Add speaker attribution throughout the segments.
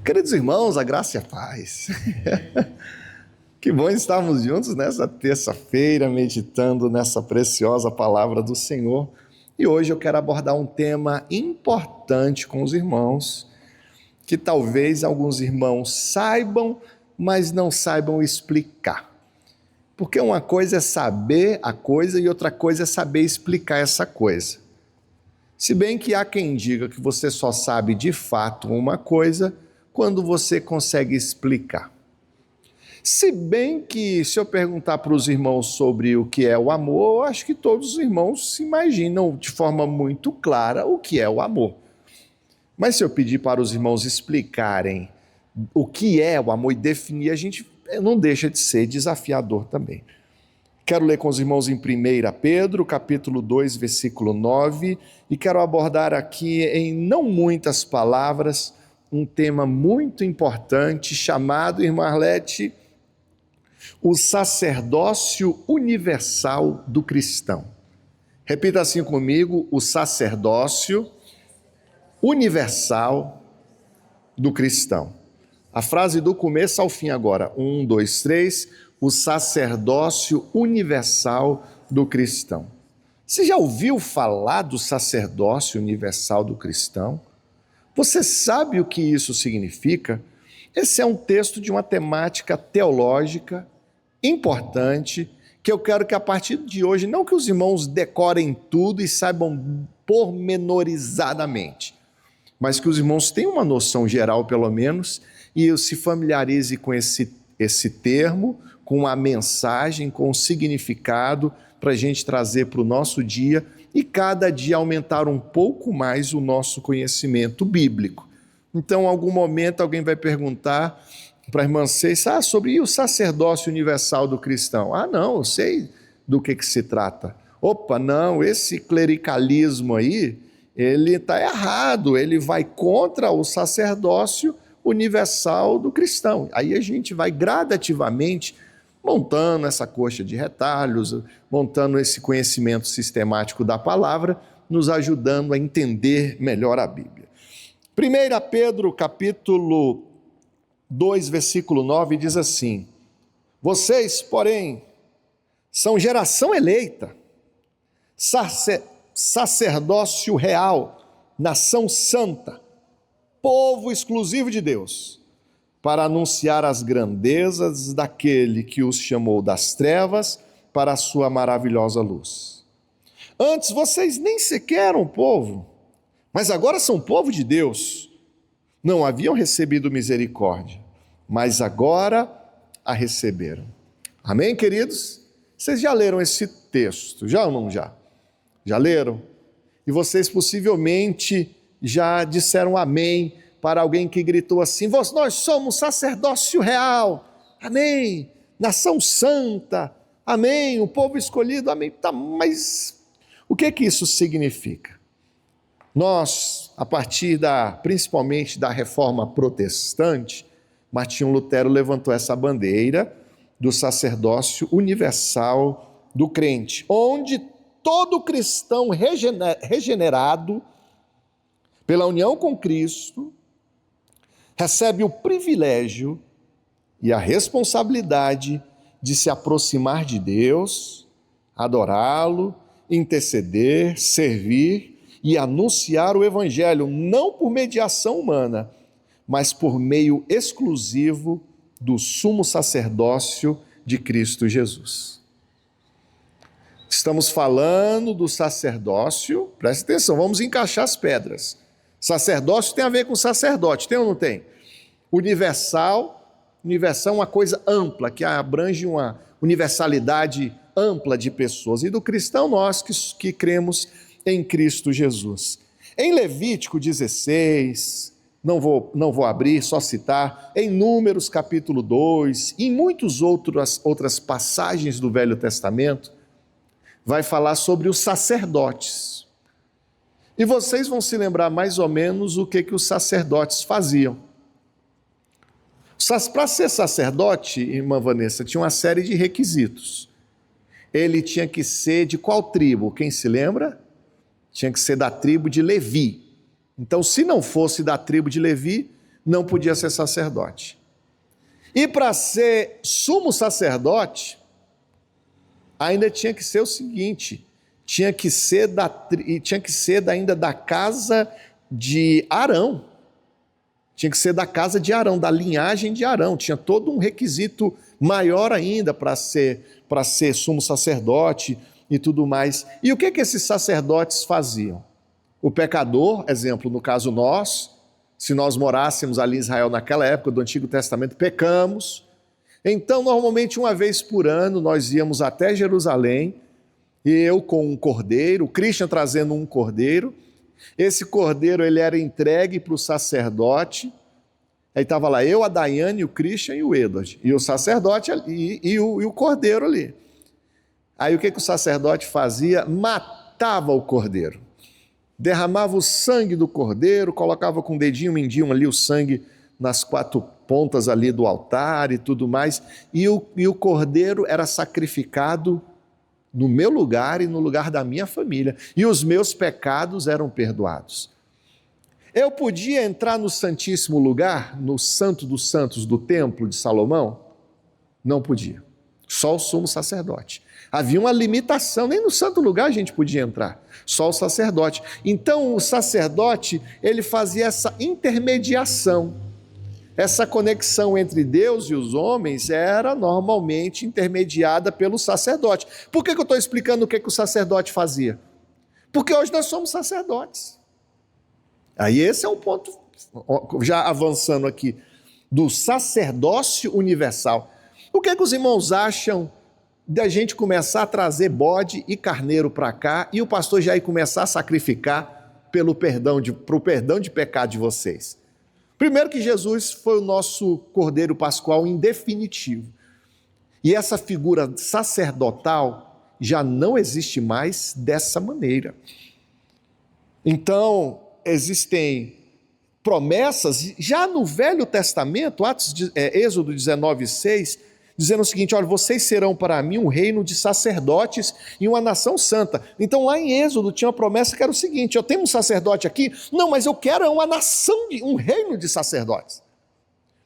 Speaker 1: Queridos irmãos, a graça e a paz. Que bom estarmos juntos nessa terça-feira, meditando nessa preciosa palavra do Senhor. E hoje eu quero abordar um tema importante com os irmãos, que talvez alguns irmãos saibam, mas não saibam explicar. Porque uma coisa é saber a coisa e outra coisa é saber explicar essa coisa. Se bem que há quem diga que você só sabe de fato uma coisa quando você consegue explicar. Se bem que, se eu perguntar para os irmãos sobre o que é o amor, eu acho que todos os irmãos se imaginam de forma muito clara o que é o amor. Mas se eu pedir para os irmãos explicarem o que é o amor e definir, não deixa de ser desafiador também. Quero ler com os irmãos em 1 Pedro, capítulo 2, versículo 9, e quero abordar aqui em não muitas palavras um tema muito importante chamado, irmã Arlete, o sacerdócio universal do cristão. Repita assim comigo, o sacerdócio universal do cristão. A frase do começo ao fim agora, 1, 2, 3, o sacerdócio universal do cristão. Você já ouviu falar do sacerdócio universal do cristão? Você sabe o que isso significa? Esse é um texto de uma temática teológica importante, que eu quero que a partir de hoje, não que os irmãos decorem tudo e saibam pormenorizadamente, mas que os irmãos tenham uma noção geral, pelo menos, e se familiarize com esse termo, com a mensagem, com o significado, para a gente trazer para o nosso dia e cada dia aumentar um pouco mais o nosso conhecimento bíblico. Então, em algum momento, alguém vai perguntar para a irmã Ceiça, sobre o sacerdócio universal do cristão. Não, eu sei do que se trata. Opa, não, esse clericalismo aí, ele está errado, ele vai contra o sacerdócio universal do cristão. Aí a gente vai gradativamente montando essa coxa de retalhos, montando esse conhecimento sistemático da palavra, nos ajudando a entender melhor a Bíblia. 1 Pedro, capítulo 2, versículo 9, diz assim: vocês, porém, são geração eleita, sacerdócio real, nação santa, povo exclusivo de Deus, para anunciar as grandezas daquele que os chamou das trevas para a sua maravilhosa luz. Antes vocês nem sequer eram povo, mas agora são povo de Deus. Não haviam recebido misericórdia, mas agora a receberam. Amém, queridos? Vocês já leram esse texto? Já ou não já? Já leram? E vocês possivelmente já disseram amém para alguém que gritou assim: nós somos sacerdócio real, amém, nação santa, amém, o povo escolhido, amém. Tá, mas o que isso significa? Nós, a partir principalmente da reforma protestante, Martinho Lutero levantou essa bandeira do sacerdócio universal do crente, onde todo cristão regenerado pela união com Cristo recebe o privilégio e a responsabilidade de se aproximar de Deus, adorá-lo, interceder, servir e anunciar o Evangelho, não por mediação humana, mas por meio exclusivo do sumo sacerdócio de Cristo Jesus. Estamos falando do sacerdócio, preste atenção, vamos encaixar as pedras. Sacerdócio tem a ver com sacerdote, tem ou não tem? Universal é uma coisa ampla, que abrange uma universalidade ampla de pessoas. E do cristão, nós que cremos em Cristo Jesus. Em Levítico 16, não vou abrir, só citar, em Números capítulo 2, em muitas outras passagens do Velho Testamento, vai falar sobre os sacerdotes. E vocês vão se lembrar mais ou menos o que os sacerdotes faziam. Para ser sacerdote, irmã Vanessa, tinha uma série de requisitos. Ele tinha que ser de qual tribo? Quem se lembra? Tinha que ser da tribo de Levi. Então, se não fosse da tribo de Levi, não podia ser sacerdote. E para ser sumo sacerdote, ainda tinha que ser o seguinte, tinha que ser ainda da casa de Arão. Tinha que ser da casa de Arão, da linhagem de Arão. Tinha todo um requisito maior ainda para ser sumo sacerdote e tudo mais. E o que esses sacerdotes faziam? O pecador, exemplo, no caso nós, se nós morássemos ali em Israel naquela época do Antigo Testamento, pecamos. Então, normalmente, uma vez por ano, nós íamos até Jerusalém, eu com um cordeiro, o Christian trazendo um cordeiro. Esse cordeiro ele era entregue para o sacerdote. Aí estava lá eu, a Daiane, o Christian e o Edward. E o sacerdote e o cordeiro ali. Aí o que o sacerdote fazia? Matava o cordeiro. Derramava o sangue do cordeiro, colocava com o dedinho mindinho ali o sangue nas 4 pontas ali do altar e tudo mais. E o cordeiro era sacrificado no meu lugar e no lugar da minha família. E os meus pecados eram perdoados. Eu podia entrar no Santíssimo Lugar, no Santo dos Santos do Templo de Salomão? Não podia. Só o sumo sacerdote. Havia uma limitação, nem no Santo Lugar a gente podia entrar, só o sacerdote. Então o sacerdote, ele fazia essa intermediação. Essa conexão entre Deus e os homens era normalmente intermediada pelo sacerdote. Por que eu estou explicando o que o sacerdote fazia? Porque hoje nós somos sacerdotes. Aí esse é um ponto, já avançando aqui, do sacerdócio universal. O que os irmãos acham da gente começar a trazer bode e carneiro para cá e o pastor já ir começar a sacrificar pro perdão de pecado de vocês? Primeiro que Jesus foi o nosso Cordeiro Pascual em definitivo. E essa figura sacerdotal já não existe mais dessa maneira. Então, existem promessas, já no Velho Testamento, Êxodo 19:6, dizendo o seguinte: olha, vocês serão para mim um reino de sacerdotes e uma nação santa. Então lá em Êxodo tinha uma promessa que era o seguinte: eu tenho um sacerdote aqui, não, mas eu quero uma nação, um reino de sacerdotes.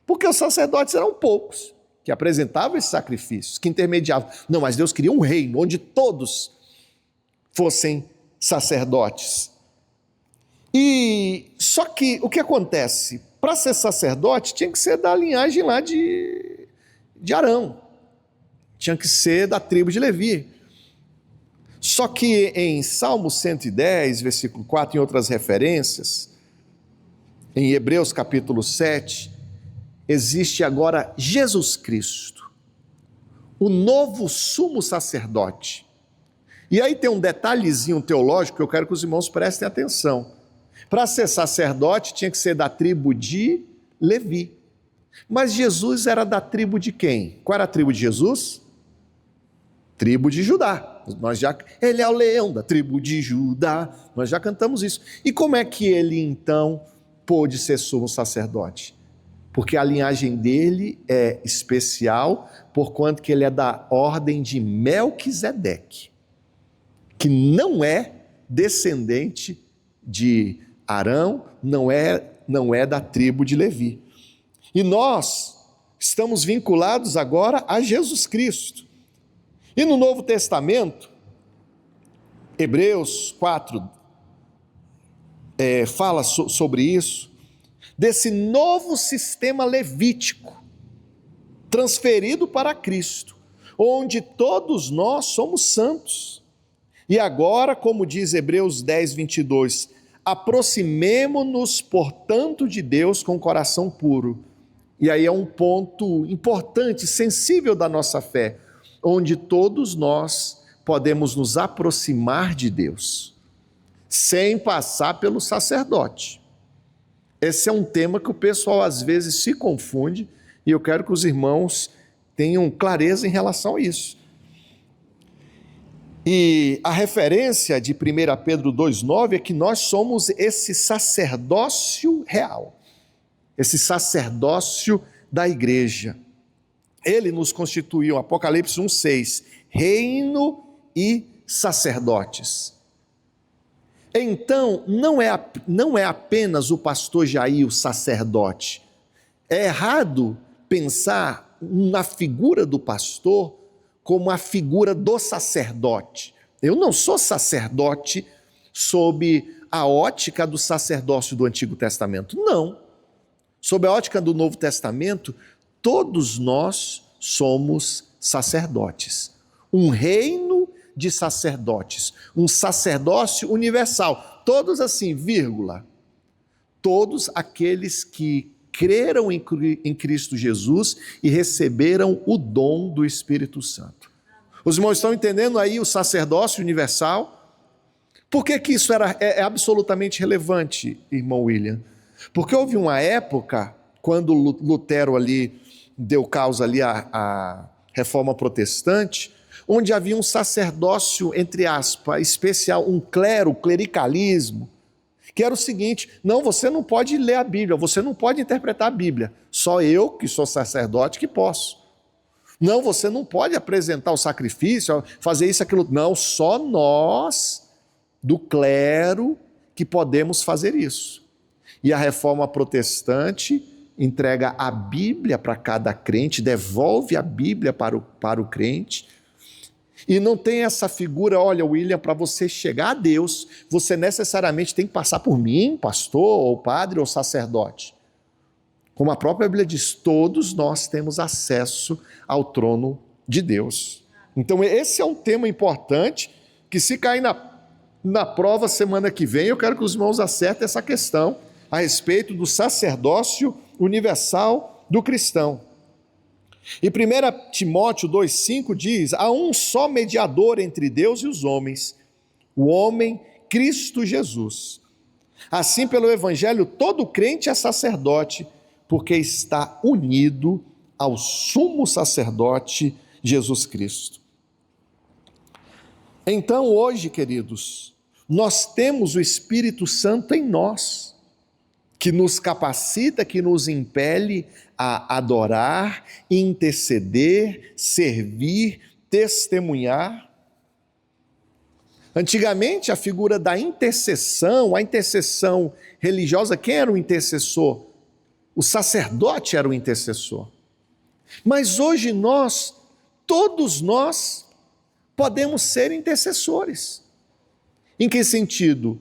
Speaker 1: Porque os sacerdotes eram poucos, que apresentavam esses sacrifícios, que intermediavam. Não, mas Deus queria um reino onde todos fossem sacerdotes. E só que o que acontece? Para ser sacerdote tinha que ser da linhagem lá de Arão, tinha que ser da tribo de Levi. Só que em Salmo 110, versículo 4, em outras referências, em Hebreus capítulo 7, existe agora Jesus Cristo, o novo sumo sacerdote. E aí tem um detalhezinho teológico que eu quero que os irmãos prestem atenção. Para ser sacerdote tinha que ser da tribo de Levi. Mas Jesus era da tribo de quem? Qual era a tribo de Jesus? Tribo de Judá. Ele é o leão da tribo de Judá. Nós já cantamos isso. E como é que ele então pôde ser sumo sacerdote? Porque a linhagem dele é especial, porquanto que ele é da ordem de Melquisedeque, que não é descendente de Arão, não é da tribo de Levi. E nós estamos vinculados agora a Jesus Cristo. E no Novo Testamento, Hebreus 4 fala sobre isso, desse novo sistema levítico, transferido para Cristo, onde todos nós somos santos. E agora, como diz Hebreus 10:22, aproximemo-nos, portanto, de Deus com coração puro. E aí é um ponto importante, sensível da nossa fé, onde todos nós podemos nos aproximar de Deus, sem passar pelo sacerdote. Esse é um tema que o pessoal às vezes se confunde, e eu quero que os irmãos tenham clareza em relação a isso. E a referência de 1 Pedro 2,9 é que nós somos esse sacerdócio real, esse sacerdócio da igreja. Ele nos constituiu, Apocalipse 1,6, reino e sacerdotes. Então, não é apenas o pastor Jair, o sacerdote. É errado pensar na figura do pastor como a figura do sacerdote. Eu não sou sacerdote sob a ótica do sacerdócio do Antigo Testamento. Não. Sob a ótica do Novo Testamento, todos nós somos sacerdotes. Um reino de sacerdotes, um sacerdócio universal. Todos assim, vírgula. Todos aqueles que creram em Cristo Jesus e receberam o dom do Espírito Santo. Os irmãos estão entendendo aí o sacerdócio universal? Por que isso é absolutamente relevante, irmão William? Porque houve uma época, quando Lutero ali deu causa ali à Reforma Protestante, onde havia um sacerdócio, entre aspas, especial, um clericalismo, que era o seguinte: não, você não pode ler a Bíblia, você não pode interpretar a Bíblia, só eu, que sou sacerdote, que posso. Não, você não pode apresentar o sacrifício, fazer isso, aquilo. Não, só nós, do clero, que podemos fazer isso. E a Reforma Protestante entrega a Bíblia para cada crente, devolve a Bíblia para o crente, e não tem essa figura: olha, William, para você chegar a Deus, você necessariamente tem que passar por mim, pastor, ou padre, ou sacerdote. Como a própria Bíblia diz, todos nós temos acesso ao trono de Deus. Então esse é um tema importante, que se cair na prova semana que vem, eu quero que os irmãos acertem essa questão a respeito do sacerdócio universal do cristão. E 1 Timóteo 2,5 diz: há um só mediador entre Deus e os homens, o homem Cristo Jesus. Assim, pelo Evangelho, todo crente é sacerdote, porque está unido ao sumo sacerdote Jesus Cristo. Então, hoje, queridos, nós temos o Espírito Santo em nós, que nos capacita, que nos impele a adorar, interceder, servir, testemunhar. Antigamente, a figura da intercessão, a intercessão religiosa, quem era o intercessor? O sacerdote era o intercessor. Mas hoje todos nós, podemos ser intercessores. Em que sentido?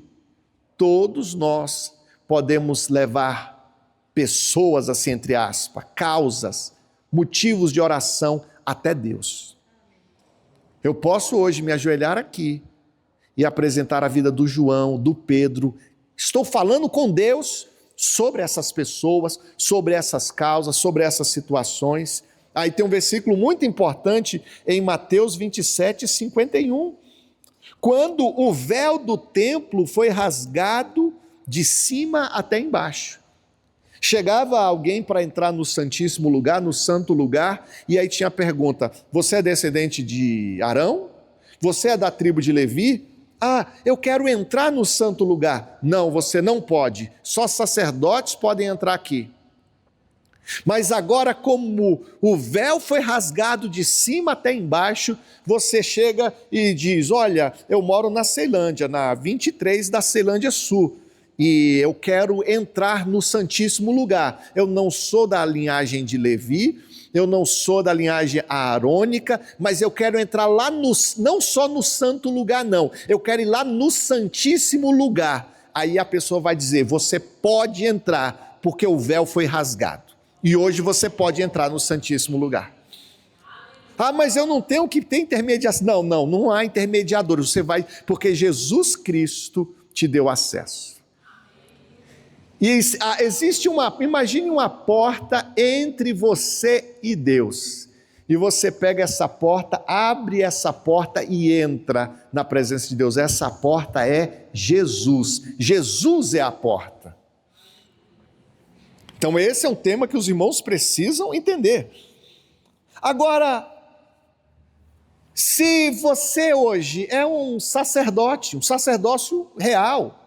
Speaker 1: Todos nós podemos levar pessoas, assim, entre aspas, causas, motivos de oração até Deus. Eu posso hoje me ajoelhar aqui e apresentar a vida do João, do Pedro. Estou falando com Deus sobre essas pessoas, sobre essas causas, sobre essas situações. Aí tem um versículo muito importante em Mateus 27:51. Quando o véu do templo foi rasgado de cima até embaixo. Chegava alguém para entrar no Santíssimo Lugar, no Santo Lugar, e aí tinha a pergunta: você é descendente de Arão? Você é da tribo de Levi? Ah, eu quero entrar no Santo Lugar. Não, você não pode, só sacerdotes podem entrar aqui. Mas agora, como o véu foi rasgado de cima até embaixo, você chega e diz: olha, eu moro na Ceilândia, na 23 da Ceilândia Sul, e eu quero entrar no Santíssimo Lugar. Eu não sou da linhagem de Levi, eu não sou da linhagem aarônica, mas eu quero entrar lá não só no Santo Lugar, não, eu quero ir lá no Santíssimo Lugar. Aí a pessoa vai dizer: você pode entrar, porque o véu foi rasgado. E hoje você pode entrar no Santíssimo Lugar. Ah, mas eu não tenho que ter intermediação. Não há intermediador. Você vai, porque Jesus Cristo te deu acesso. E imagine uma porta entre você e Deus. E você pega essa porta, abre essa porta e entra na presença de Deus. Essa porta é Jesus. Jesus é a porta. Então esse é um tema que os irmãos precisam entender. Agora, se você hoje é um sacerdote, um sacerdócio real,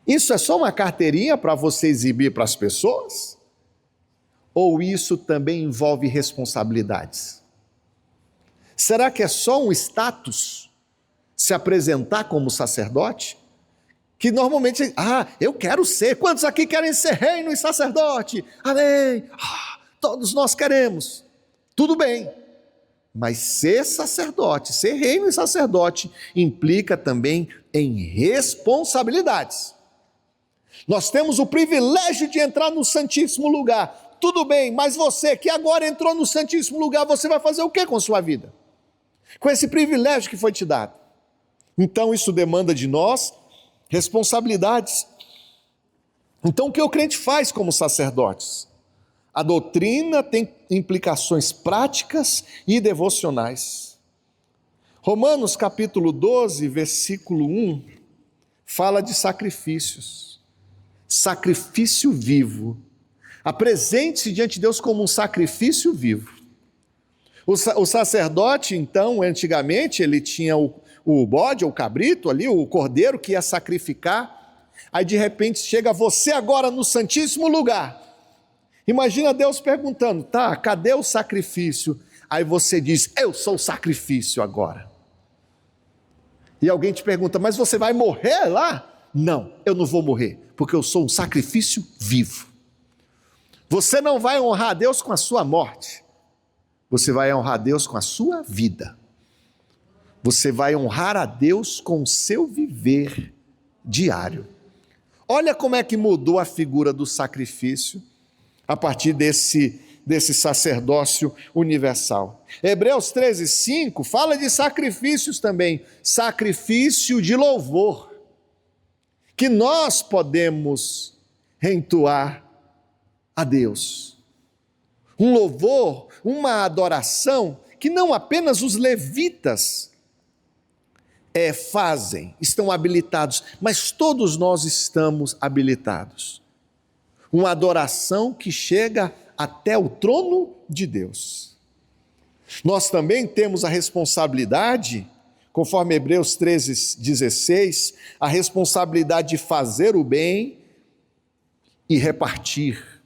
Speaker 1: isso é só uma carteirinha para você exibir para as pessoas? Ou isso também envolve responsabilidades? Será que é só um status? se apresentar como sacerdote, que normalmente, eu quero ser, quantos aqui querem ser reino e sacerdote? Amém, todos nós queremos, tudo bem, mas ser sacerdote, ser reino e sacerdote, implica também em responsabilidades. Nós temos o privilégio de entrar no Santíssimo Lugar, tudo bem, mas você que agora entrou no Santíssimo Lugar, você vai fazer o que com sua vida? Com esse privilégio que foi te dado. Então isso demanda de nós responsabilidades. Então o que o crente faz como sacerdotes? A doutrina tem implicações práticas e devocionais. Romanos capítulo 12, versículo 1, fala de sacrifícios. Sacrifício vivo. Apresente-se diante de Deus como um sacrifício vivo. O sacerdote, então, antigamente, ele tinha o bode, ou o cabrito ali, o cordeiro que ia sacrificar. Aí, de repente, chega você agora no Santíssimo Lugar. Imagina Deus perguntando, cadê o sacrifício? Aí você diz, eu sou o sacrifício agora. E alguém te pergunta, mas você vai morrer lá? Não, eu não vou morrer, porque eu sou um sacrifício vivo. Você não vai honrar a Deus com a sua morte, você vai honrar a Deus com a sua vida. Você vai honrar a Deus com o seu viver diário. Olha como é que mudou a figura do sacrifício a partir desse sacerdócio universal. Hebreus 13:5 fala de sacrifícios também, sacrifício de louvor, que nós podemos entoar a Deus. Um louvor, uma adoração que não apenas os levitas fazem, estão habilitados, mas todos nós estamos habilitados. Uma adoração que chega até o trono de Deus. Nós também temos a responsabilidade, conforme Hebreus 13:16, a responsabilidade de fazer o bem e repartir.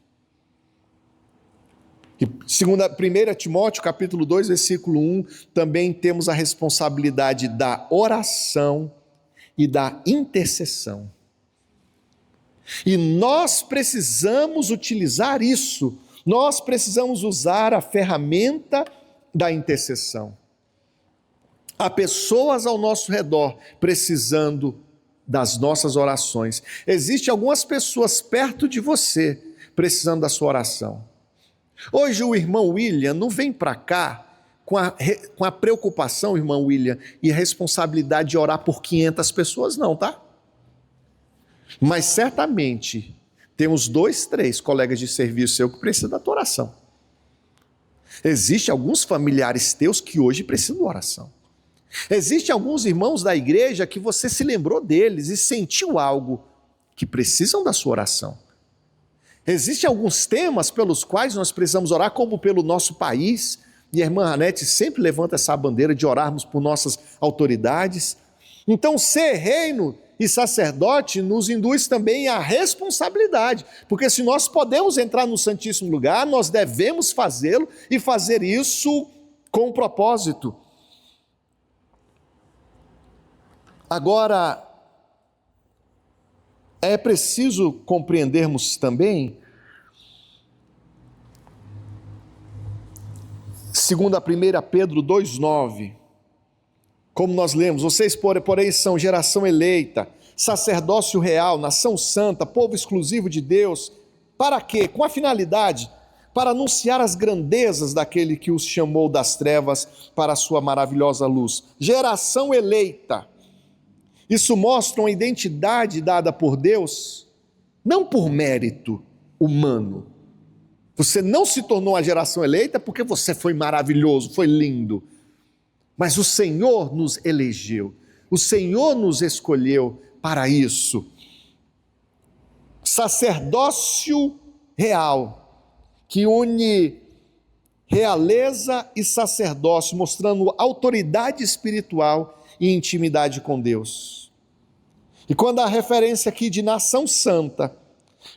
Speaker 1: E 1 Timóteo capítulo 2, versículo 1, também temos a responsabilidade da oração e da intercessão. E nós precisamos utilizar isso, nós precisamos usar a ferramenta da intercessão. Há pessoas ao nosso redor precisando das nossas orações. Existem algumas pessoas perto de você precisando da sua oração. Hoje o irmão William não vem para cá com a preocupação, irmão William, e a responsabilidade de orar por 500 pessoas não, tá? Mas certamente tem uns 2, 3 colegas de serviço seu que precisam da tua oração. Existem alguns familiares teus que hoje precisam de oração. Existem alguns irmãos da igreja que você se lembrou deles e sentiu algo que precisam da sua oração. Existem alguns temas pelos quais nós precisamos orar, como pelo nosso país, e a irmã Anete sempre levanta essa bandeira de orarmos por nossas autoridades. Então, ser reino e sacerdote nos induz também à responsabilidade, porque se nós podemos entrar no Santíssimo Lugar, nós devemos fazê-lo e fazer isso com propósito. Agora, é preciso compreendermos também, segundo a 1 Pedro 2,9, como nós lemos, vocês, porém, são geração eleita, sacerdócio real, nação santa, povo exclusivo de Deus. Para quê? Com a finalidade, para anunciar as grandezas daquele que os chamou das trevas para a sua maravilhosa luz. Geração eleita. Isso mostra uma identidade dada por Deus, não por mérito humano. Você não se tornou uma geração eleita porque você foi maravilhoso, foi lindo. Mas o Senhor nos elegeu, o Senhor nos escolheu para isso. Sacerdócio real, que une realeza e sacerdócio, mostrando autoridade espiritual e intimidade com Deus. E quando há referência aqui de nação santa,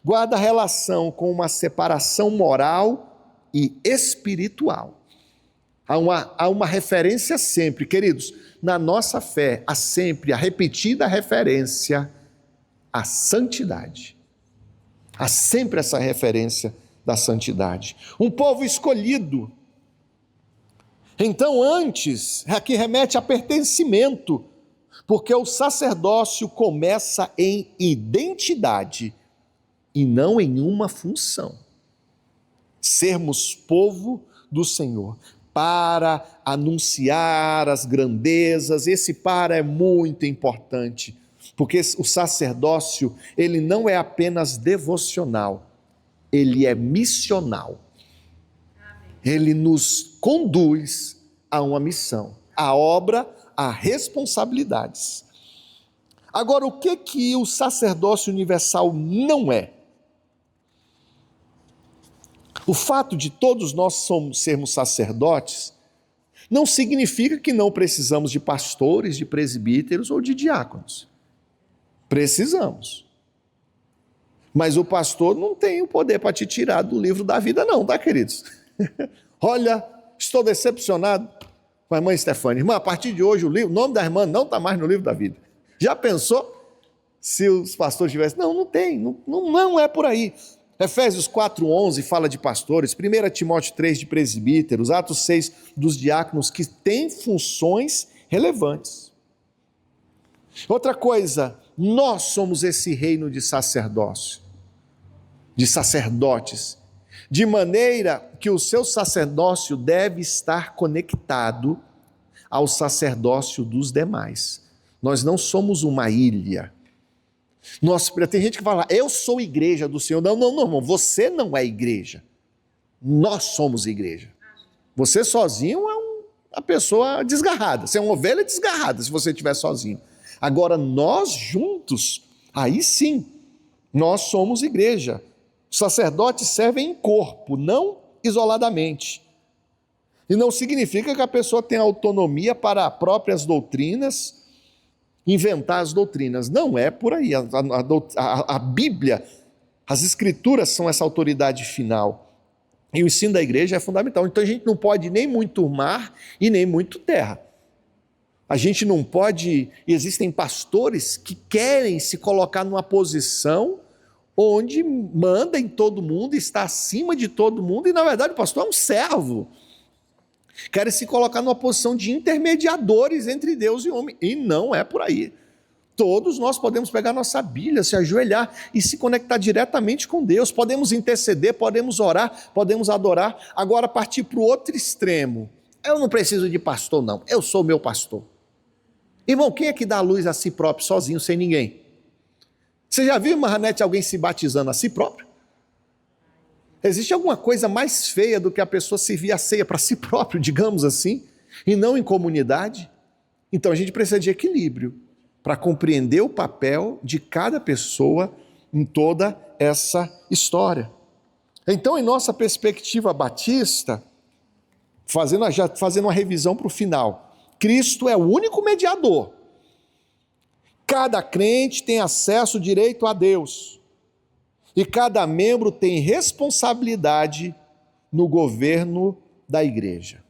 Speaker 1: guarda relação com uma separação moral e espiritual. Há uma referência sempre, queridos, na nossa fé, há sempre a repetida referência à santidade. Há sempre essa referência da santidade. Um povo escolhido. Então, antes, aqui remete a pertencimento, porque o sacerdócio começa em identidade e não em uma função. Sermos povo do Senhor, para anunciar as grandezas. Esse para é muito importante, porque o sacerdócio, ele não é apenas devocional, ele é missional. Ele nos conduz a uma missão, a obra, a responsabilidades. Agora, o que o sacerdócio universal não é? O fato de todos nós sermos sacerdotes não significa que não precisamos de pastores, de presbíteros ou de diáconos. Precisamos. Mas o pastor não tem o poder para te tirar do livro da vida não, tá, queridos? Olha, estou decepcionado com a irmã Stefânia. Irmã, a partir de hoje o nome da irmã não está mais no livro da vida. Já pensou se os pastores tivessem? Não, não tem, não é por aí. Efésios 4:11 fala de pastores, 1 Timóteo 3 de presbíteros, Atos 6 dos diáconos, que têm funções relevantes. Outra coisa, nós somos esse reino de sacerdócio, de sacerdotes, de maneira que o seu sacerdócio deve estar conectado ao sacerdócio dos demais. Nós não somos uma ilha. Tem gente que fala, eu sou igreja do Senhor. Não, irmão, você não é igreja. Nós somos igreja. Você sozinho é uma pessoa desgarrada. Você é uma ovelha desgarrada se você estiver sozinho. Agora, nós juntos, aí sim, nós somos igreja. Os sacerdotes servem em corpo, não isoladamente. E não significa que a pessoa tenha autonomia para próprias doutrinas, inventar as doutrinas. Não é por aí. A Bíblia, as Escrituras são essa autoridade final. E o ensino da igreja é fundamental. Então a gente não pode nem muito mar e nem muito terra. A gente não pode... Existem pastores que querem se colocar numa posição onde manda em todo mundo, está acima de todo mundo, e na verdade o pastor é um servo. Querem se colocar numa posição de intermediadores entre Deus e homem, e não é por aí. Todos nós podemos pegar nossa Bíblia, se ajoelhar e se conectar diretamente com Deus, podemos interceder, podemos orar, podemos adorar. Agora partir para o outro extremo, eu não preciso de pastor não, eu sou meu pastor. Irmão, quem é que dá luz a si próprio sozinho, sem ninguém? Você já viu, Mahanete, alguém se batizando a si próprio? Existe alguma coisa mais feia do que a pessoa servir a ceia para si próprio, digamos assim, e não em comunidade? Então a gente precisa de equilíbrio para compreender o papel de cada pessoa em toda essa história. Então, em nossa perspectiva batista, já fazendo uma revisão para o final, Cristo é o único mediador. Cada crente tem acesso direito a Deus. E cada membro tem responsabilidade no governo da igreja.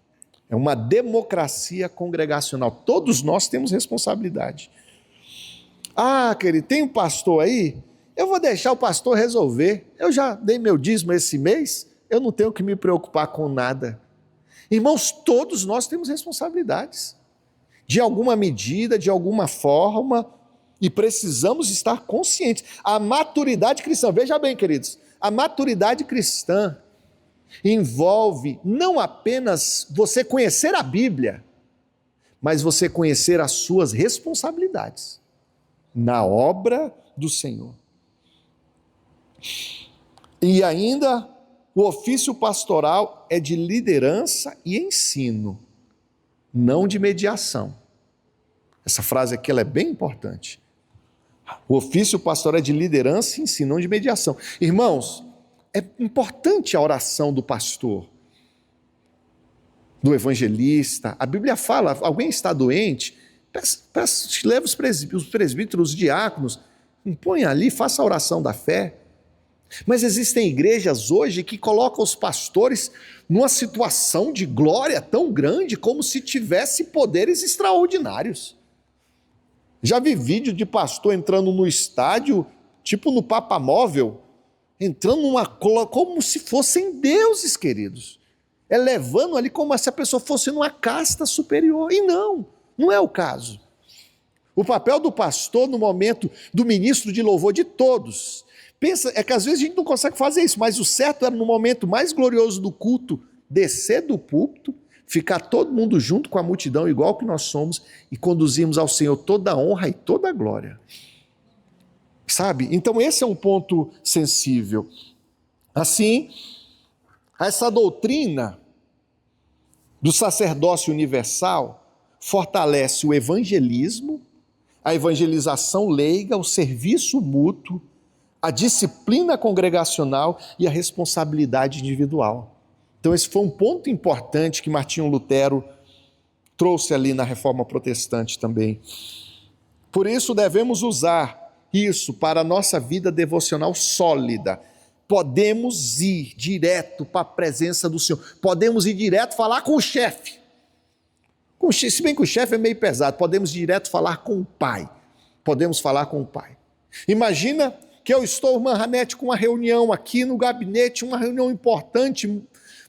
Speaker 1: É uma democracia congregacional. Todos nós temos responsabilidade. Ah, querido, tem um pastor aí? Eu vou deixar o pastor resolver. Eu já dei meu dízimo esse mês, eu não tenho que me preocupar com nada. Irmãos, todos nós temos responsabilidades. De alguma medida, de alguma forma, e precisamos estar conscientes. A maturidade cristã, veja bem, queridos, a maturidade cristã envolve não apenas você conhecer a Bíblia, mas você conhecer as suas responsabilidades na obra do Senhor. E ainda, o ofício pastoral é de liderança e ensino, não de mediação. Essa frase aqui ela é bem importante. O ofício pastoral é de liderança e ensino, não de mediação. Irmãos, é importante a oração do pastor, do evangelista. A Bíblia fala, alguém está doente, leva os presbíteros, os diáconos, põe ali, faça a oração da fé. Mas existem igrejas hoje que colocam os pastores numa situação de glória tão grande como se tivesse poderes extraordinários. Já vi vídeo de pastor entrando no estádio, tipo no Papa Móvel, entrando como se fossem deuses, queridos. Elevando ali como se a pessoa fosse numa casta superior. E não é o caso. O papel do pastor no momento do ministro de louvor de todos. Pensa, é que às vezes a gente não consegue fazer isso, mas o certo era no momento mais glorioso do culto, descer do púlpito, ficar todo mundo junto com a multidão, igual que nós somos, e conduzirmos ao Senhor toda a honra e toda a glória. Sabe? Então esse é um ponto sensível. Assim, essa doutrina do sacerdócio universal fortalece o evangelismo, a evangelização leiga, o serviço mútuo, a disciplina congregacional e a responsabilidade individual. Então esse foi um ponto importante que Martinho Lutero trouxe ali na Reforma Protestante também. Por isso devemos usar isso para a nossa vida devocional sólida. Podemos ir direto para a presença do Senhor, podemos ir direto falar com o chefe. Se bem que o chefe é meio pesado, podemos direto falar com o pai. Podemos falar com o pai. Imagina que eu estou, irmã Ranete, com uma reunião aqui no gabinete, uma reunião importante,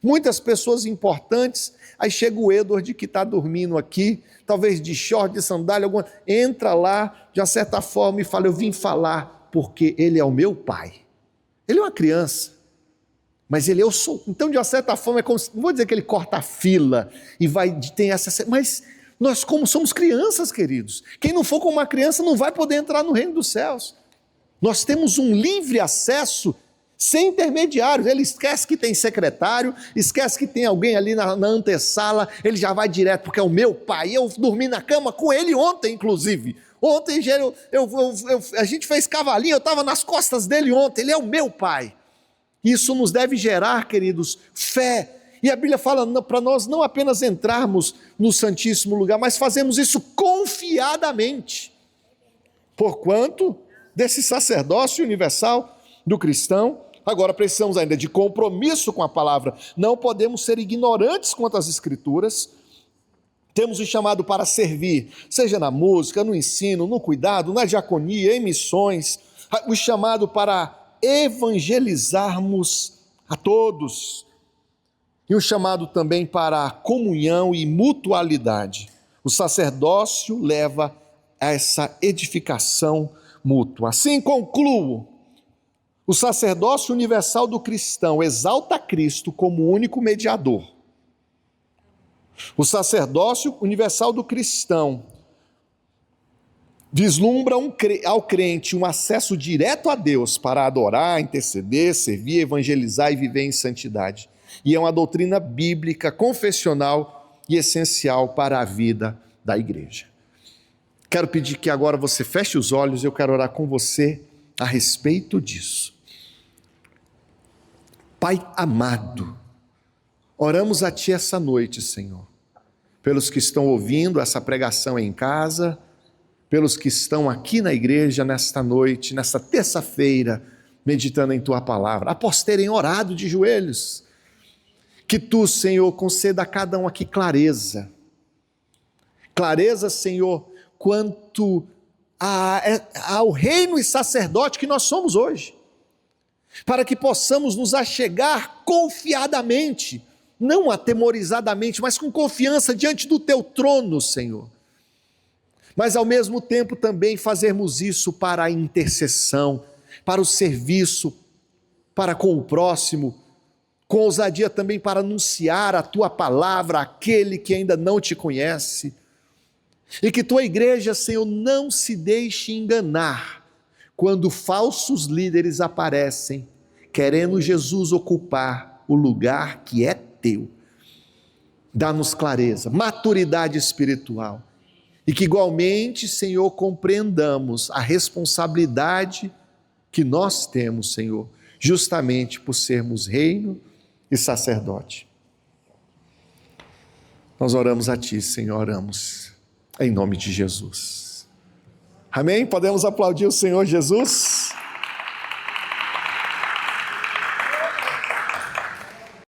Speaker 1: muitas pessoas importantes, aí chega o Edward que está dormindo aqui, talvez de short, de sandália, entra lá, de uma certa forma, e fala, eu vim falar porque ele é o meu pai. Ele é uma criança, mas eu sou. Então, de uma certa forma, é como se, não vou dizer que ele corta a fila e tem essa. Mas nós, como somos crianças, queridos, quem não for como uma criança não vai poder entrar no reino dos céus. Nós temos um livre acesso sem intermediários. Ele esquece que tem secretário, esquece que tem alguém ali na antessala, ele já vai direto, porque é o meu pai. Eu dormi na cama com ele ontem, inclusive. Ontem a gente fez cavalinho, eu estava nas costas dele ontem, ele é o meu pai. Isso nos deve gerar, queridos, fé. E a Bíblia fala para nós não apenas entrarmos no Santíssimo Lugar, mas fazemos isso confiadamente. Porquanto, desse sacerdócio universal do cristão, agora precisamos ainda de compromisso com a palavra. Não podemos ser ignorantes quanto às Escrituras. Temos o chamado para servir, seja na música, no ensino, no cuidado, na diaconia, em missões. O chamado para evangelizarmos a todos. E o chamado também para a comunhão e mutualidade. O sacerdócio leva a essa edificação mútua. Assim concluo. O sacerdócio universal do cristão exalta Cristo como único mediador. O sacerdócio universal do cristão vislumbra ao crente um acesso direto a Deus para adorar, interceder, servir, evangelizar e viver em santidade. E é uma doutrina bíblica, confessional e essencial para a vida da igreja. Quero pedir que agora você feche os olhos, eu quero orar com você a respeito disso. Pai amado, oramos a Ti essa noite, Senhor, pelos que estão ouvindo essa pregação em casa, pelos que estão aqui na igreja nesta noite, nesta terça-feira, meditando em Tua palavra, após terem orado de joelhos, que Tu, Senhor, conceda a cada um aqui clareza, Senhor, quanto ao reino e sacerdote que nós somos hoje, para que possamos nos achegar confiadamente, não atemorizadamente, mas com confiança diante do Teu trono, Senhor. Mas ao mesmo tempo também fazermos isso para a intercessão, para o serviço, para com o próximo, com ousadia também para anunciar a Tua palavra àquele que ainda não Te conhece. E que Tua igreja, Senhor, não se deixe enganar quando falsos líderes aparecem, querendo Jesus ocupar o lugar que é Teu. Dá-nos clareza, maturidade espiritual, e que igualmente, Senhor, compreendamos a responsabilidade que nós temos, Senhor, justamente por sermos reino e sacerdote. Nós oramos a Ti, Senhor, oramos em nome de Jesus. Amém? Podemos aplaudir o Senhor Jesus?